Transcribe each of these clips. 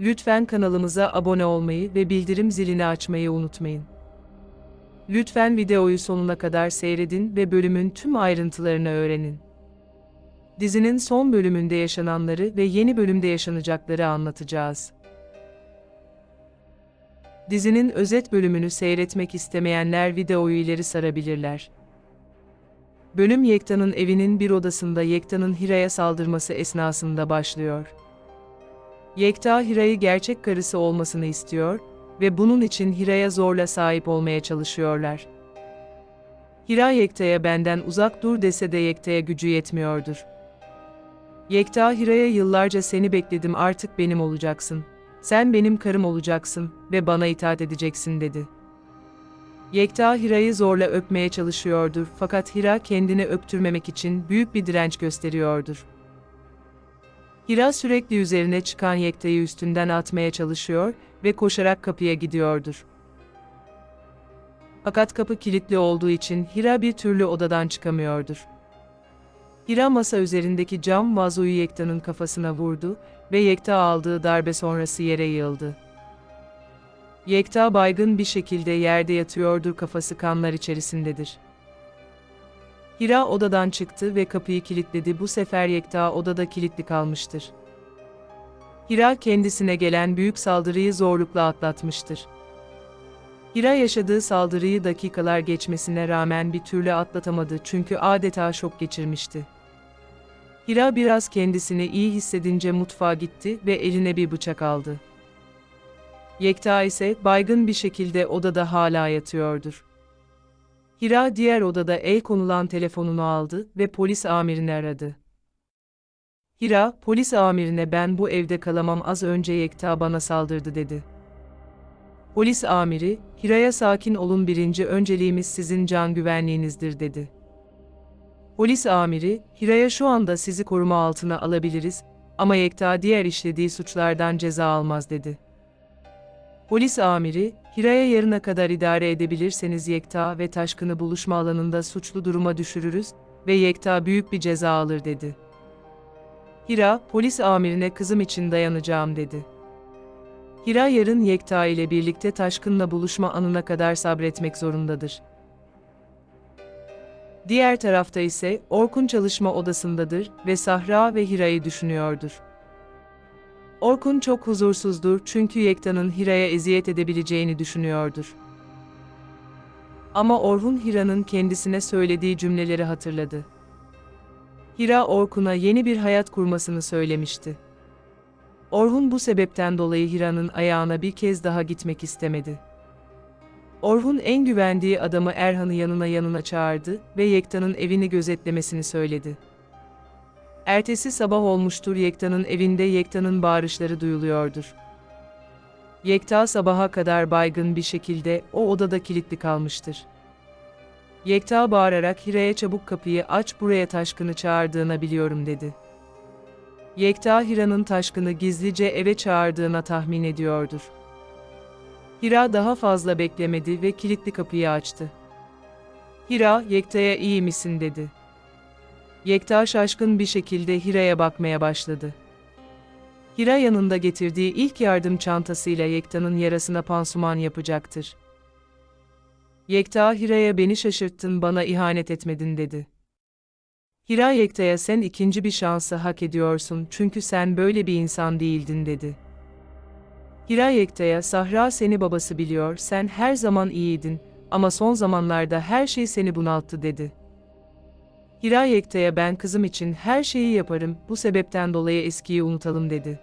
Lütfen kanalımıza abone olmayı ve bildirim zilini açmayı unutmayın. Lütfen videoyu sonuna kadar seyredin ve bölümün tüm ayrıntılarını öğrenin. Dizinin son bölümünde yaşananları ve yeni bölümde yaşanacakları anlatacağız. Dizinin özet bölümünü seyretmek istemeyenler videoyu ileri sarabilirler. Bölüm Yekta'nın evinin bir odasında Yekta'nın Hira'ya saldırması esnasında başlıyor. Yekta Hira'yı gerçek karısı olmasını istiyor ve bunun için Hira'ya zorla sahip olmaya çalışıyorlar. Hira Yekta'ya benden uzak dur dese de Yekta'ya gücü yetmiyordur. Yekta Hira'ya yıllarca seni bekledim artık benim olacaksın. Sen benim karım olacaksın ve bana itaat edeceksin dedi. Yekta Hira'yı zorla öpmeye çalışıyordur fakat Hira kendini öptürmemek için büyük bir direnç gösteriyordur. Hira sürekli üzerine çıkan Yekta'yı üstünden atmaya çalışıyor ve koşarak kapıya gidiyordur. Fakat kapı kilitli olduğu için Hira bir türlü odadan çıkamıyordur. Hira masa üzerindeki cam vazoyu Yekta'nın kafasına vurdu ve Yekta aldığı darbe sonrası yere yığıldı. Yekta baygın bir şekilde yerde yatıyordur, kafası kanlar içerisindedir. Hira odadan çıktı ve kapıyı kilitledi. Bu sefer Yekta odada kilitli kalmıştır. Hira kendisine gelen büyük saldırıyı zorlukla atlatmıştır. Hira yaşadığı saldırıyı dakikalar geçmesine rağmen bir türlü atlatamadı çünkü adeta şok geçirmişti. Hira biraz kendisini iyi hissedince mutfağa gitti ve eline bir bıçak aldı. Yekta ise baygın bir şekilde odada hala yatıyordur. Hira diğer odada el konulan telefonunu aldı ve polis amirini aradı. Hira, polis amirine ben bu evde kalamam, az önce Yekta bana saldırdı dedi. Polis amiri, Hira'ya sakin olun, birinci önceliğimiz sizin can güvenliğinizdir dedi. Polis amiri, Hira'ya şu anda sizi koruma altına alabiliriz ama Yekta diğer işlediği suçlardan ceza almaz dedi. Polis amiri, Hira'ya yarına kadar idare edebilirseniz Yekta ve Taşkın'ı buluşma alanında suçlu duruma düşürürüz ve Yekta büyük bir ceza alır dedi. Hira, polis amirine kızım için dayanacağım dedi. Hira yarın Yekta ile birlikte Taşkın'la buluşma anına kadar sabretmek zorundadır. Diğer tarafta ise Orkun çalışma odasındadır ve Sahra ve Hira'yı düşünüyordur. Orkun çok huzursuzdur çünkü Yekta'nın Hira'ya eziyet edebileceğini düşünüyordur. Ama Orhun Hira'nın kendisine söylediği cümleleri hatırladı. Hira Orkun'a yeni bir hayat kurmasını söylemişti. Orhun bu sebepten dolayı Hira'nın ayağına bir kez daha gitmek istemedi. Orhun en güvendiği adamı Erhan'ı yanına çağırdı ve Yekta'nın evini gözetlemesini söyledi. Ertesi sabah olmuştur, Yekta'nın evinde Yekta'nın bağırışları duyuluyordur. Yekta sabaha kadar baygın bir şekilde o odada kilitli kalmıştır. Yekta bağırarak Hira'ya çabuk kapıyı aç, buraya Taşkın'ı çağırdığını biliyorum dedi. Yekta Hira'nın Taşkın'ı gizlice eve çağırdığına tahmin ediyordur. Hira daha fazla beklemedi ve kilitli kapıyı açtı. Hira, Yekta'ya iyi misin dedi. Yekta şaşkın bir şekilde Hira'ya bakmaya başladı. Hira yanında getirdiği ilk yardım çantasıyla Yekta'nın yarasına pansuman yapacaktır. Yekta Hira'ya beni şaşırttın, bana ihanet etmedin dedi. Hira Yekta'ya sen ikinci bir şansı hak ediyorsun çünkü sen böyle bir insan değildin dedi. Hira Yekta'ya Sahra seni babası biliyor, sen her zaman iyiydin ama son zamanlarda her şey seni bunalttı dedi. Hira Yekta'ya ben kızım için her şeyi yaparım, bu sebepten dolayı eskiyi unutalım dedi.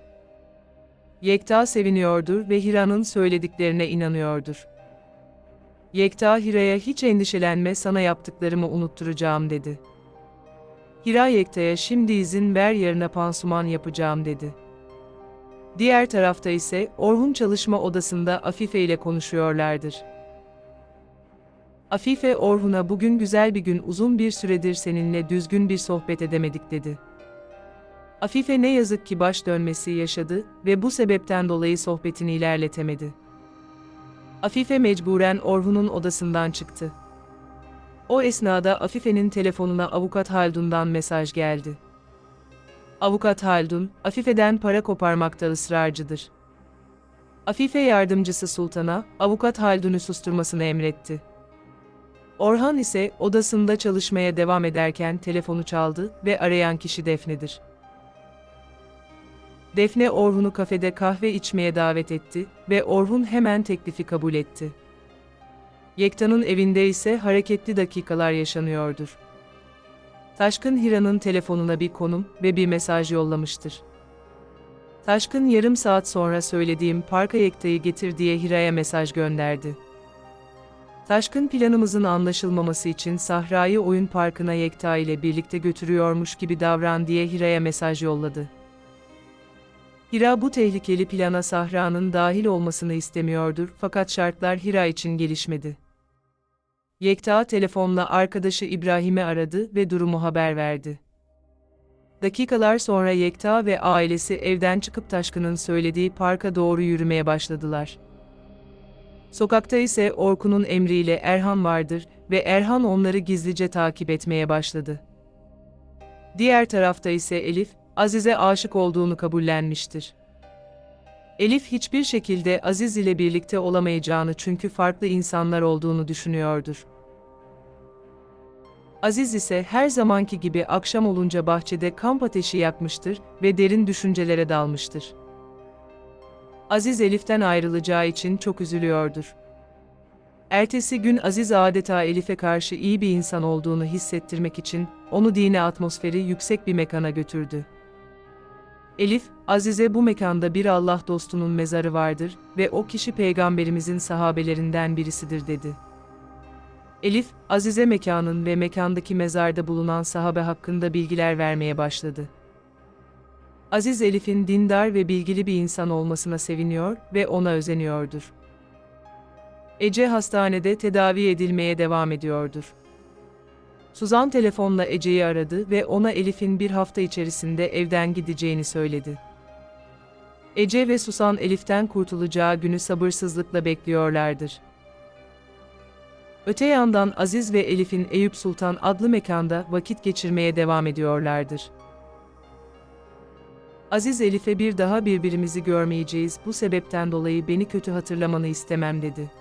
Yekta seviniyordur ve Hira'nın söylediklerine inanıyordur. Yekta Hira'ya hiç endişelenme, sana yaptıklarımı unutturacağım dedi. Hira Yekta'ya şimdi izin ver, yarına pansuman yapacağım dedi. Diğer tarafta ise Orhun çalışma odasında Afife ile konuşuyorlardır. Afife Orhun'a bugün güzel bir gün, uzun bir süredir seninle düzgün bir sohbet edemedik dedi. Afife ne yazık ki baş dönmesi yaşadı ve bu sebepten dolayı sohbetini ilerletemedi. Afife mecburen Orhun'un odasından çıktı. O esnada Afife'nin telefonuna Avukat Haldun'dan mesaj geldi. Avukat Haldun, Afife'den para koparmakta ısrarcıdır. Afife yardımcısı Sultan'a, avukat Haldun'u susturmasını emretti. Orhan ise odasında çalışmaya devam ederken telefonu çaldı ve arayan kişi Defne'dir. Defne Orhun'u kafede kahve içmeye davet etti ve Orhun hemen teklifi kabul etti. Yekta'nın evinde ise hareketli dakikalar yaşanıyordur. Taşkın Hira'nın telefonuna bir konum ve bir mesaj yollamıştır. Taşkın yarım saat sonra söylediğim parka Yekta'yı getir diye Hira'ya mesaj gönderdi. Taşkın planımızın anlaşılmaması için Sahra'yı oyun parkına Yekta ile birlikte götürüyormuş gibi davran diye Hira'ya mesaj yolladı. Hira bu tehlikeli plana Sahra'nın dahil olmasını istemiyordur fakat şartlar Hira için gelişmedi. Yekta telefonla arkadaşı İbrahim'i aradı ve durumu haber verdi. Dakikalar sonra Yekta ve ailesi evden çıkıp Taşkın'ın söylediği parka doğru yürümeye başladılar. Sokakta ise Orkun'un emriyle Erhan vardır ve Erhan onları gizlice takip etmeye başladı. Diğer tarafta ise Elif, Aziz'e aşık olduğunu kabullenmiştir. Elif hiçbir şekilde Aziz ile birlikte olamayacağını çünkü farklı insanlar olduğunu düşünüyordur. Aziz ise her zamanki gibi akşam olunca bahçede kamp ateşi yakmıştır ve derin düşüncelere dalmıştır. Aziz Elif'ten ayrılacağı için çok üzülüyordur. Ertesi gün Aziz adeta Elif'e karşı iyi bir insan olduğunu hissettirmek için onu dini atmosferi yüksek bir mekana götürdü. Elif, Aziz'e bu mekanda bir Allah dostunun mezarı vardır ve o kişi peygamberimizin sahabelerinden birisidir dedi. Elif, Aziz'e mekanın ve mekandaki mezarda bulunan sahabe hakkında bilgiler vermeye başladı. Aziz Elif'in dindar ve bilgili bir insan olmasına seviniyor ve ona özeniyordur. Ece hastanede tedavi edilmeye devam ediyordur. Suzan telefonla Ece'yi aradı ve ona Elif'in bir hafta içerisinde evden gideceğini söyledi. Ece ve Suzan Elif'ten kurtulacağı günü sabırsızlıkla bekliyorlardır. Öte yandan Aziz ve Elif'in Eyüp Sultan adlı mekanda vakit geçirmeye devam ediyorlardır. Aziz Elif'e bir daha birbirimizi görmeyeceğiz, bu sebepten dolayı beni kötü hatırlamanı istemem dedi.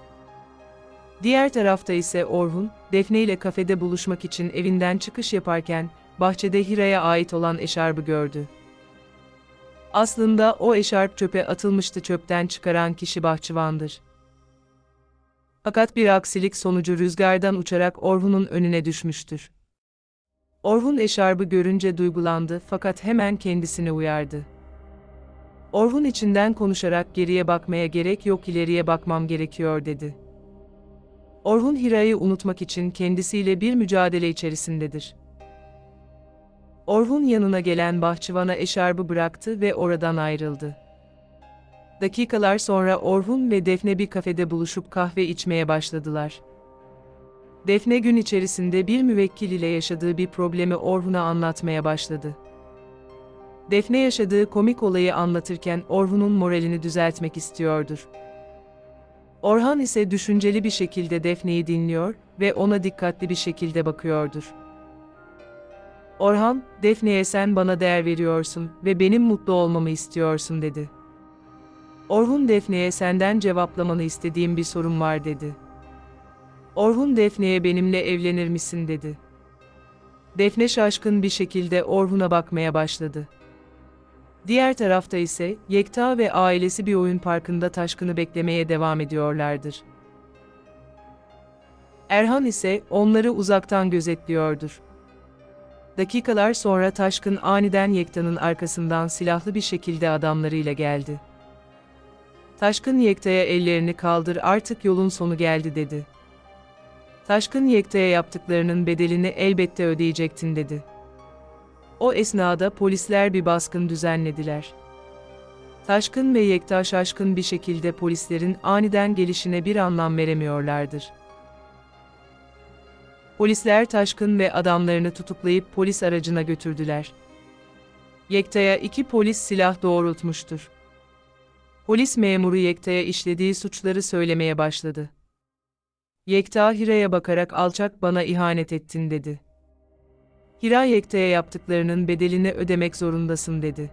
Diğer tarafta ise Orhun, Defne ile kafede buluşmak için evinden çıkış yaparken, bahçede Hira'ya ait olan eşarbı gördü. Aslında o eşarp çöpe atılmıştı, çöpten çıkaran kişi bahçıvandır. Fakat bir aksilik sonucu rüzgardan uçarak Orhun'un önüne düşmüştür. Orhun eşarbı görünce duygulandı fakat hemen kendisini uyardı. Orhun içinden konuşarak geriye bakmaya gerek yok, ileriye bakmam gerekiyor dedi. Orhun Hira'yı unutmak için kendisiyle bir mücadele içerisindedir. Orhun yanına gelen bahçıvana eşarbı bıraktı ve oradan ayrıldı. Dakikalar sonra Orhun ve Defne bir kafede buluşup kahve içmeye başladılar. Defne gün içerisinde bir müvekkil ile yaşadığı bir problemi Orhun'a anlatmaya başladı. Defne yaşadığı komik olayı anlatırken Orhun'un moralini düzeltmek istiyordur. Orhan ise düşünceli bir şekilde Defne'yi dinliyor ve ona dikkatli bir şekilde bakıyordur. Orhan, Defne'ye sen bana değer veriyorsun ve benim mutlu olmamı istiyorsun dedi. Orhun Defne'ye senden cevaplamanı istediğim bir sorum var dedi. Orhun Defne'ye benimle evlenir misin dedi. Defne şaşkın bir şekilde Orhun'a bakmaya başladı. Diğer tarafta ise Yekta ve ailesi bir oyun parkında Taşkın'ı beklemeye devam ediyorlardır. Erhan ise onları uzaktan gözetliyordur. Dakikalar sonra Taşkın aniden Yekta'nın arkasından silahlı bir şekilde adamlarıyla geldi. Taşkın Yekta'ya ellerini kaldır, artık yolun sonu geldi dedi. Taşkın Yekta'ya yaptıklarının bedelini elbette ödeyecektin dedi. O esnada polisler bir baskın düzenlediler. Taşkın ve Yekta şaşkın bir şekilde polislerin aniden gelişine bir anlam veremiyorlardır. Polisler Taşkın ve adamlarını tutuklayıp polis aracına götürdüler. Yekta'ya 2 polis silah doğrultmuştur. Polis memuru Yekta'ya işlediği suçları söylemeye başladı. Yekta Hira'ya bakarak alçak, bana ihanet ettin dedi. Hira Yekta'ya yaptıklarının bedelini ödemek zorundasın dedi.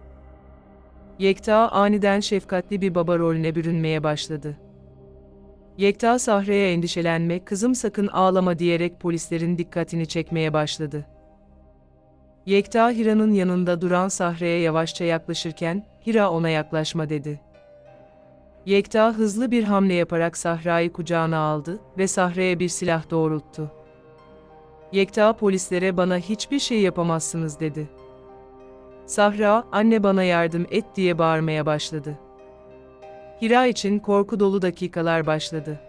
Yekta aniden şefkatli bir baba rolüne bürünmeye başladı. Yekta Sahra'ya endişelenme, kızım sakın ağlama diyerek polislerin dikkatini çekmeye başladı. Yekta Hira'nın yanında duran Sahra'ya yavaşça yaklaşırken, Hira ona yaklaşma dedi. Yekta hızlı bir hamle yaparak Sahra'yı kucağına aldı ve Sahra'ya bir silah doğrulttu. Yekta polislere bana hiçbir şey yapamazsınız dedi. Sahra, anne bana yardım et diye bağırmaya başladı. Hira için korku dolu dakikalar başladı.